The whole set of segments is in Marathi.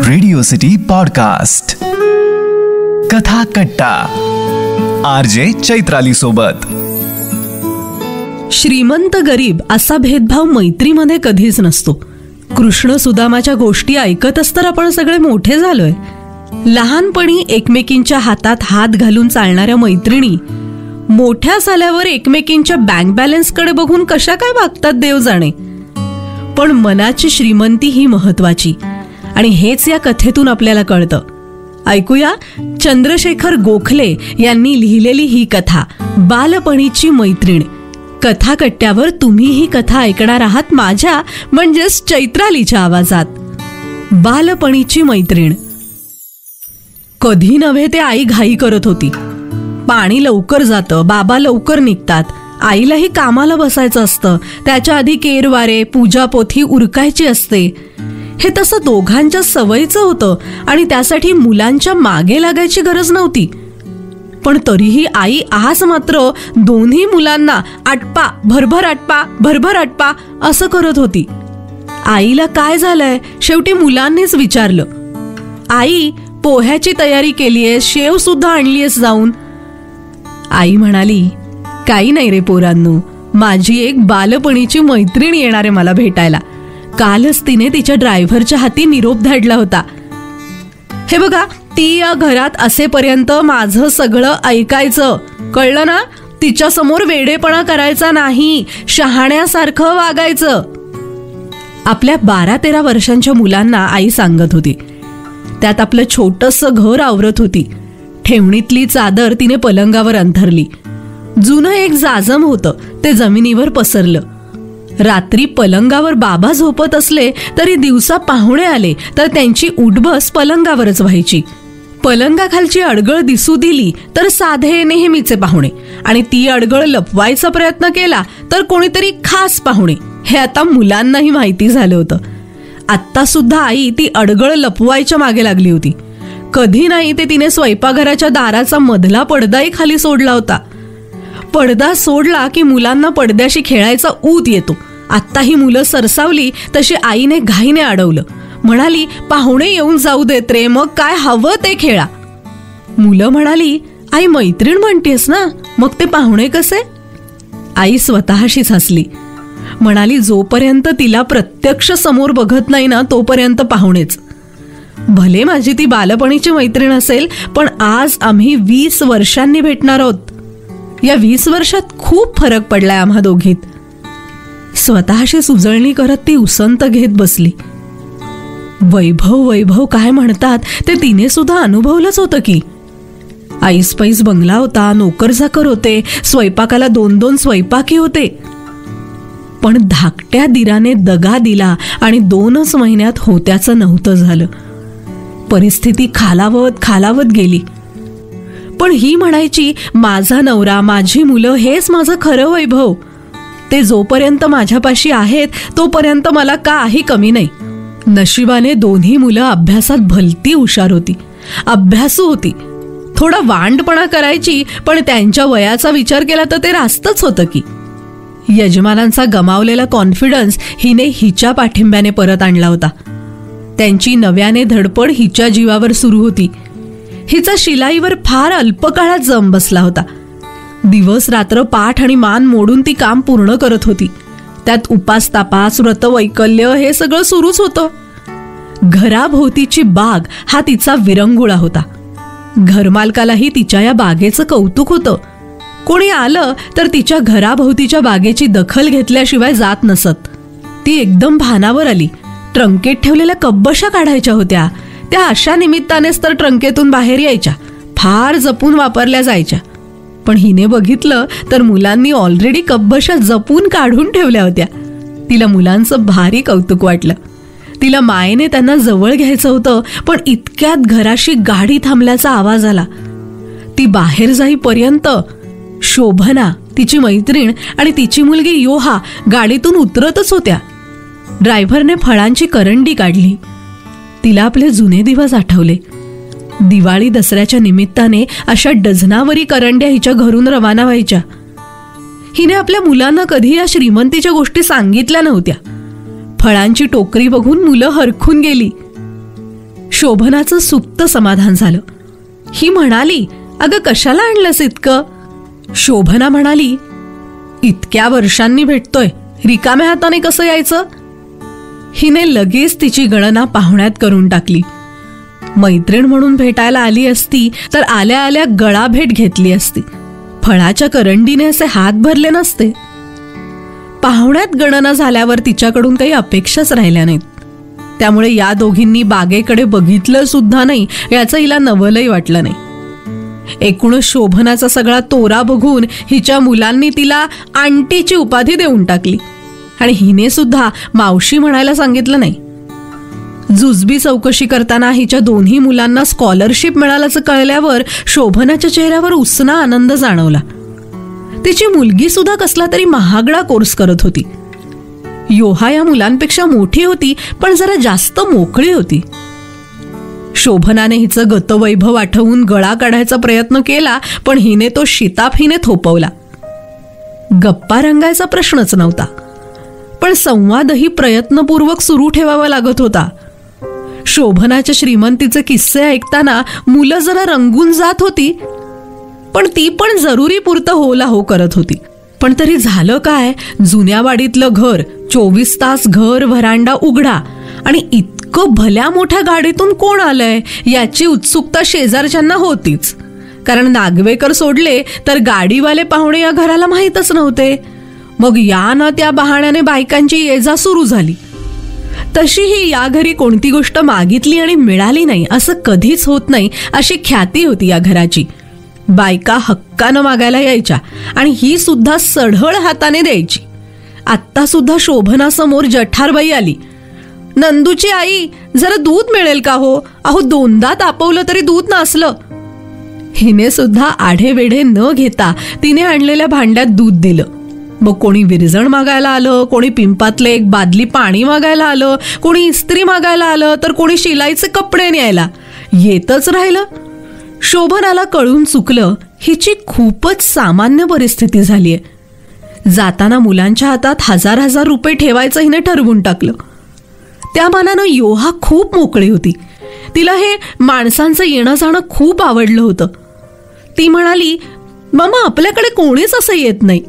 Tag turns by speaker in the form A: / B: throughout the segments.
A: रेडिओ सिटी पॉडकास्ट कथा कट्टा RJ चैत्राली सोबत.
B: श्रीमंत गरीब असा भेदभाव मैत्रीमध्ये कधीच नसतो. कृष्ण सुदामाच्या गोष्टी ऐकतच तर आपण सगळे मोठे झालोय. लहानपणी एकमेकींच्या हातात हात घालून चालणाऱ्या मैत्रिणी मोठ्या झाल्यावर एकमेकींच्या बँक बॅलन्सकडे बघून कशा काय वागतात देव जाणे. पण मनाची श्रीमंती ही महत्वाची आणि हेच या कथेतून आपल्याला कळतं. ऐकूया चंद्रशेखर गोखले यांनी लिहिलेली ही कथा बालपणीची मैत्रीण. कथा कट्ट्यावर तुम्ही ही कथा ऐकणार आहात माझ्या म्हणजेच चैत्रालीच्या आवाजात. बालपणीची मैत्रीण. कधी नव्हे ते आई घाई करत होती. पाणी लवकर जातं, बाबा लवकर निघतात, आईलाही कामाला बसायचं असतं. त्याच्या आधी केरवारे पूजा पोथी उरकायची असते. हे तसं दोघांच्या सवयीचं होतं आणि त्यासाठी मुलांच्या मागे लागायची गरज नव्हती. पण तरीही आई आज मात्र दोन्ही मुलांना आटपा भरभर आटपा भरभर आटपा असं करत होती. आईला काय झालंय शेवटी मुलांनीच विचारलं. आई, पोह्याची तयारी केलीयस, शेव सुद्धा आणलीयस जाऊन. आई म्हणाली, काही नाही रे पोरांनो, माझी एक बालपणीची मैत्रीण येणार आहे मला भेटायला. कालच तिने तिच्या ड्रायव्हरच्या हाती निरोप धाडला होता. हे बघा, ती या घरात असेपर्यंत माझं सगळं ऐकायचं, कळलं ना? तिच्या समोर वेडेपणा करायचा नाही, शहाण्यासारखं वागायचं. आपल्या 12-13 वर्षांच्या मुलांना आई सांगत होती. त्यात आपलं छोटंसं घर आवरत होती. ठेवणीतली चादर तिने पलंगावर अंथरली. जुनं एक जाजम होतं, ते जमिनीवर पसरलं. रात्री पलंगावर बाबा झोपत असले तरी दिवसा पाहुणे आले तर त्यांची उठबस पलंगावरच व्हायची. पलंगाखालची अडगळ दिसू दिली तर साधे नेहमीचे पाहुणे, आणि ती अडगळ लपवायचा प्रयत्न केला तर कोणीतरी खास पाहुणे. हे आता मुलांनाही माहिती झालं होतं. आत्ता सुद्धा आई ती अडगळ लपवायच्या मागे लागली होती. कधी नाही ते तिने स्वयंपाकघराच्या दाराचा मधला पडदाही खाली सोडला होता. पडदा सोडला की मुलांना पडद्याशी खेळायचा ऊत येतो. आत्ता ही मुलं सरसावली तशी आईने घाईने अडवलं. म्हणाली, पाहुणे येऊन जाऊ देत रे, मग काय हवं ते खेळा. मुलं म्हणाली, आई मैत्रीण म्हणतेस ना, मग ते पाहुणे कसे? आई स्वतःशीच हसली. म्हणाली, जोपर्यंत तिला प्रत्यक्ष समोर बघत नाही ना तोपर्यंत पाहुणेच. भले माझी ती बालपणीची मैत्रीण असेल, पण आज आम्ही 20 वर्षांनी भेटणार आहोत. या 20 वर्षात खूप फरक पडलाय आम्हा दोघीत. स्वतःशी सुजळणी करत ती उसंत घेत बसली. वैभव वैभव काय म्हणतात ते तिने सुद्धा अनुभवलंच होतं की. ऐसपैस बंगला होता, नोकरचाकर होते, स्वयंपाकाला 2-2 स्वयंपाकी होते. पण धाकट्या दिराने दगा दिला आणि 2च महिन्यात होत्याचं नव्हतं झालं. परिस्थिती खालावत खालावत गेली. पण ही म्हणायची, माझा नवरा, माझी मुलं हेच माझं खरं वैभव. ते जोपर्यंत माझ्यापाशी आहेत तोपर्यंत मला काही कमी नाही. नशिबाने दोन्ही मुलं अभ्यासात भलती हुशार होती, अभ्यासू होती. थोडा वांडपणा करायची, पण त्यांच्या वयाचा विचार केला तर ते रास्तच होतं की. यजमानांचा गमावलेला कॉन्फिडन्स हिने हिच्या पाठिंब्याने परत आणला होता. त्यांची नव्याने धडपड हिच्या जीवावर सुरू होती. हिचा शिलाईवर फार अल्प काळात जम बसला होता. दिवस रात्र पाठ आणि मान मोडून ती काम पूर्ण करत होती. त्यात उपास तापास व्रतवैकल्य हे सगळं सुरूच होतं. घराभोवतीची बाग हा तिचा विरंगुळा होता. घरमालकालाही तिच्या या बागेचं कौतुक होतं. कोणी आलं तर तिच्या घराभोवतीच्या बागेची दखल घेतल्याशिवाय जात नसत. ती एकदम भानावर आली. ट्रंकेत ठेवलेल्या कब्बशा काढायच्या होत्या. त्या अशा निमित्तानेच तर ट्रंकेतून बाहेर यायच्या, फार जपून वापरल्या जायच्या. पण हिने बघितलं तर मुलांनी ऑलरेडी कब्बशा जपून काढून ठेवल्या होत्या. तिला मुलांचं भारी कौतुक वाटलं. तिला मायेने त्यांना जवळ घ्यायचं होतं, पण इतक्यात घराशी गाडी थांबल्याचा आवाज आला. ती बाहेर जाईपर्यंत शोभना, तिची मैत्रीण आणि तिची मुलगी योहा गाडीतून उतरतच होत्या. ड्रायव्हरने फळांची करंडी काढली. तिला आपले जुने दिवस आठवले. दिवाळी दसऱ्याच्या निमित्ताने अशा डझनावरी करंड्या हिच्या घरून रवाना व्हायच्या. हिने आपल्या मुलांना कधी या श्रीमंतीच्या गोष्टी सांगितल्या नव्हत्या. फळांची टोकरी बघून मुलं हरखून गेली. शोभनाचं सुप्त समाधान झालं. ही म्हणाली, अगं कशाला आणलंस इतकं? शोभना म्हणाली, इतक्या वर्षांनी भेटतोय, रिकाम्या हाताने कसं यायचं? हिने लगेच तिची गणना पाहुण्यात करून टाकली. मैत्रीण म्हणून भेटायला आली असती तर आल्या आल्या गळा भेट घेतली असती, फळाच्या करंडीने असे हात भरले नसते. पाहुण्यात गणना झाल्यावर तिच्याकडून काही अपेक्षाच राहिल्या नाहीत. त्यामुळे या दोघींनी बागेकडे बघितलं सुद्धा नाही याचं हिला नवलही वाटलं नाही. एकूणच शोभनाचा सगळा तोरा बघून हिच्या मुलांनी तिला आंटीची उपाधी देऊन टाकली आणि हिने सुद्धा मावशी म्हणायला सांगितलं नाही. जुजबी चौकशी करताना हिच्या दोन्ही मुलांना स्कॉलरशिप मिळाल्याचं कळल्यावर शोभनाच्या चेहऱ्यावर उसना आनंद जाणवला. तिची मुलगी सुद्धा कसला तरी महागडा कोर्स करत होती. योहा या मुलांपेक्षा मोठी होती, पण जरा जास्त मोकळी होती. शोभनाने हिचं गतवैभव आठवून गळा काढायचा प्रयत्न केला, पण हिने तो शिताफ हिने थोपवला. गप्पा रंगायचा प्रश्नच नव्हता, पण संवादही प्रयत्नपूर्वक सुरू ठेवावा लागत होता. शोभनाच्या श्रीमंतीचे किस्से ऐकताना मुलं जरा रंगून जात होती, पण ती पण जरुरी पुरतं होला हो करत होती. पण तरी झालं काय, जुन्या वाडीतलं घर, 24 तास घर व्हरांडा उघडा आणि इतकं भल्या मोठ्या गाडीतून कोण आलंय याची उत्सुकता शेजारच्यांना होतीच. कारण नागवेकर सोडले तर गाडीवाले पाहुणे या घराला माहीतच नव्हते. मग या ना त्या बहाण्याने बायकांची ये जा सुरू झाली. तशीही या घरी कोणती गोष्ट मागितली आणि मिळाली नाही असं कधीच होत नाही अशी ख्याती होती या घराची. बायका हक्कानं मागायला यायच्या आणि ही सुद्धा सढळ हाताने द्यायची. आत्ता सुद्धा शोभनासमोर जठारबाई आली. नंदूची आई, जरा दूध मिळेल का हो? अहो 2दा तापवलं तरी दूध नसलं. हिने सुद्धा आढेवेढे न घेता तिने आणलेल्या भांड्यात दूध दिलं. मग कोणी विरजण मागायला आलं, कोणी पिंपातले एक बादली पाणी मागायला आलं, कोणी इस्त्री मागायला आलं, तर कोणी शिलाईचे कपडे न्यायला. येतच राहिलं. शोभनाला कळून चुकलं हिची खूपच सामान्य परिस्थिती झालीय. जाताना मुलांच्या हातात 1000 रुपये ठेवायचं हिने ठरवून टाकलं. त्या मानानं योहा खूप मोकळी होती. तिला हे माणसांचं येणं जाणं खूप आवडलं होतं. ती म्हणाली, मामा आपल्याकडे कोणीच असं येत नाही.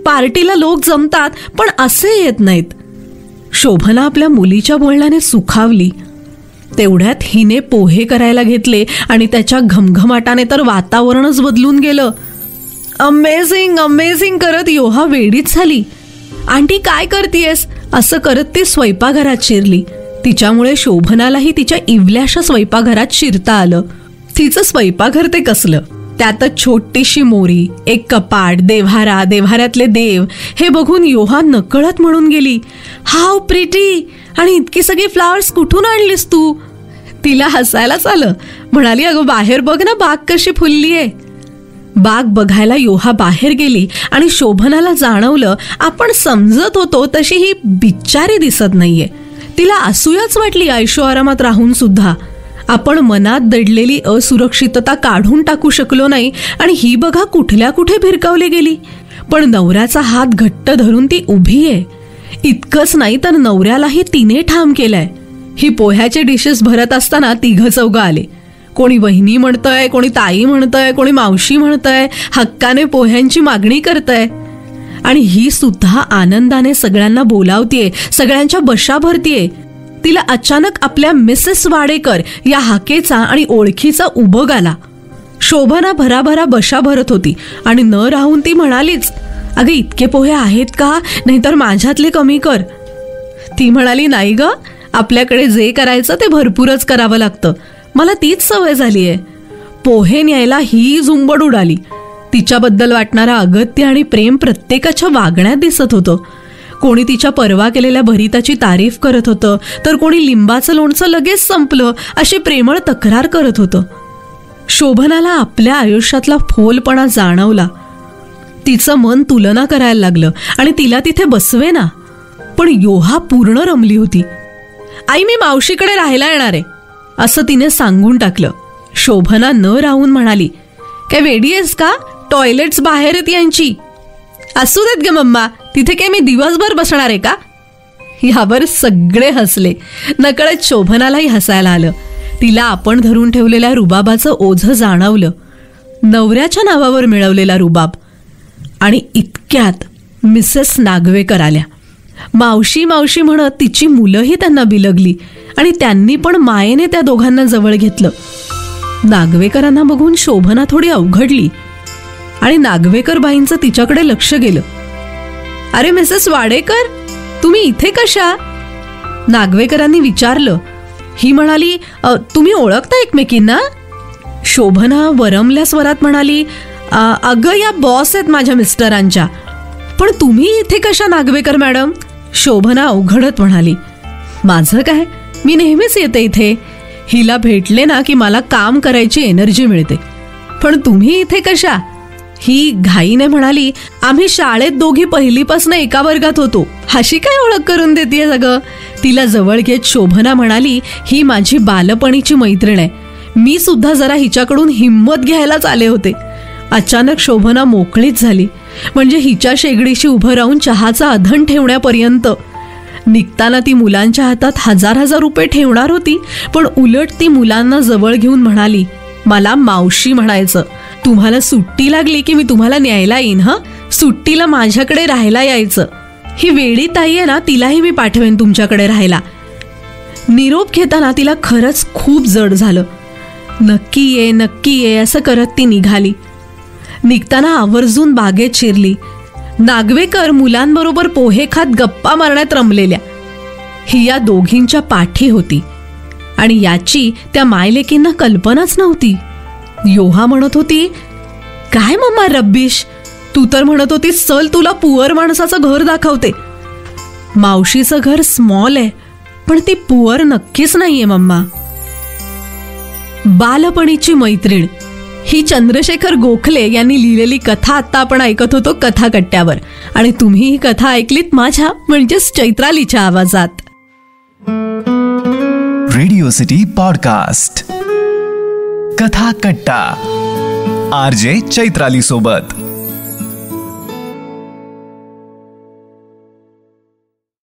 B: पार्टीला लोक जमतात पण असे येत नाहीत. शोभना आपल्या मुलीच्या बोलण्याने सुखावली. तेवढ्यात हिने पोहे करायला घेतले आणि त्याच्या घमघमाटाने तर वातावरणच बदलून गेलं. अमेझिंग अमेझिंग करत योहा वेडीच झाली. आंटी काय करतेयस असं करत ती स्वयंपाकघरात शिरली. तिच्यामुळे शोभनालाही तिच्या इवल्याशा स्वयंपाकघरात शिरता आलं. तिचं स्वयंपाकघर ते कसलं, त्यातच छोटीशी मोरी, एक कपाट, देव्हारा, देव्हाऱ्यातले देव हे बघून योहा नकळत म्हणून गेली, हाव प्रिटी, आणि इतकी सगळी फ्लावर्स कुठून आणलीस तू? तिला हसायलाच आलं. म्हणाली, अगं बाहेर बघ ना बाग कशी फुललीये. बाग बघायला योहा बाहेर गेली आणि शोभनाला जाणवलं आपण समजत होतो तशी ही बिचारी दिसत नाहीये. तिला असूयाच वाटली आयशो आरामात राहून सुद्धा. आपण मनात दडलेली असुरक्षितता काढून टाकू शकलो नाही आणि ही बघा कुठल्या कुठे भिरकावली गेली. पण नवऱ्याचा हात घट्ट धरून ती उभी आहे. इतकंच नाही तर नवऱ्यालाही तिने ठाम केलाय. ही पोह्याचे डिशेस भरत असताना 3-4 आले. कोणी वहिनी म्हणतंय, कोणी ताई म्हणतंय, कोणी मावशी म्हणतंय, हक्काने पोह्यांची मागणी करतंय. आणि ही सुद्धा आनंदाने सगळ्यांना बोलावतीये, सगळ्यांच्या बशा भरतीये. तिला अचानक आपल्या मिसेस वाडेकर या हाकेचा आणि ओळखीचा उबग आला. शोभना भराभरा बशा भरत होती आणि न राहून ती म्हणालीच, अगं इतके पोहे आहेत का, नाहीतर माझ्यातले कमी कर. ती म्हणाली, नाही ग, आपल्याकडे जे करायचं ते भरपूरच करावं लागतं. मला तीच सवय झालीये. पोहे न्यायला ही झुंबड उडाली. तिच्याबद्दल वाटणारा अगत्य आणि प्रेम प्रत्येकाच्या वागण्यात दिसत होतं. कोणी तिच्या परवा केलेल्या भरिताची तारीफ करत होतं, तर कोणी लिंबाचं लोणचं लगेच संपलं अशी प्रेमळ तक्रार करत होतं. शोभनाला आपल्या आयुष्यातला फोलपणा जाणवला. तिचं मन तुलना करायला लागलं आणि तिला तिथे बसवेना. पण योहा पूर्ण रमली होती. आई, मी मावशीकडे राहायला येणार आहे असं तिने सांगून टाकलं. शोभना न राहून म्हणाली, काय वेडी आहेस का? टॉयलेट्स बाहेर आहेत यांची. असू देत ग मम्मा, तिथे काय मी दिवसभर बसणार आहे का? यावर सगळे हसले. नकळत शोभनालाही हसायला आलं. तिला आपण धरून ठेवलेल्या रुबाबाचं ओझं जाणवलं. नवऱ्याच्या नावावर मिळवलेला रुबाब. आणि इतक्यात मिसेस नागवेकर आल्या. मावशी मावशी म्हणत तिची मुलंही त्यांना बिलगली आणि त्यांनी पण मायेने त्या दोघांना जवळ घेतलं. नागवेकरांना बघून शोभना थोडी अवघडली आणि नागवेकर बाईंचं तिच्याकडे लक्ष गेलं. अरे मिसेस वाडेकर, तुम्ही इथे कशा? नागवेकरांनी विचारलं. ही म्हणाली, तुम्ही ओळखता एकमेकींना? शोभना वरमल्या स्वरात म्हणाली, अगं या बॉस आहेत माझ्या मिस्टरांच्या. पण तुम्ही इथे कशा नागवेकर मॅडम? शोभना अवघडत म्हणाली, माझं काय, मी नेहमीच येते इथे. हिला भेटले ना की मला काम करायची एनर्जी मिळते. पण तुम्ही इथे कशा? ही घाईने म्हणाली, आम्ही शाळेत दोघी पहिलीपासून एका वर्गात होतो. अशी काय ओळख करून देतेय सगळं? तिला जवळ घेत शोभना म्हणाली, ही माझी बालपणीची मैत्रीण आहे. मी सुद्धा जरा हिच्याकडून हिंमत घ्यायलाच आले होते. अचानक शोभना मोकळीच झाली. म्हणजे हिच्या शेगडीशी उभं राहून चहाचा अधन ठेवण्यापर्यंत. निघताना ती मुलांच्या हातात 1000 रुपये ठेवणार होती, पण उलट ती मुलांना जवळ घेऊन म्हणाली, मला मावशी म्हणायचं. तुम्हाला सुट्टी लागली की मी तुम्हाला न्यायला येईन. सुट्टीला माझ्याकडे राहायला यायचं. ही वेडी ताई आहे ना, तिलाही मी पाठवेन तुमच्याकडे राहायला. निरोप घेताना तिला खरंच खूप जड झालं. नक्की ये नक्की ये असं करत ती निघाली. निघताना आवर्जून बागेत शिरली. नागवेकर मुलांबरोबर पोहे खात गप्पा मारण्यात रमलेल्या. ही या दोघींच्या पाठी होती आणि याची त्या मायलेकींना कल्पनाच नव्हती. योहा म्हणत होती, काय मम्मा रब्बिश, तू तर म्हणत होती चल तुला पुअर माणसाचं घर दाखवते. मावशीचं घर स्मॉल आहे, पण ती पुअर नक्कीच नाहीये मम्मा. बालपणीची मैत्रीण ही चंद्रशेखर गोखले यांनी लिहिलेली कथा आता आपण ऐकत होतो कथा कट्ट्यावर. आणि तुम्ही ही कथा ऐकलीत माझ्या म्हणजेच चैत्रालीच्या आवाजात.
A: रेडिओ सिटी पॉडकास्ट कथा कट्टा RJ चैत्राली सोबत.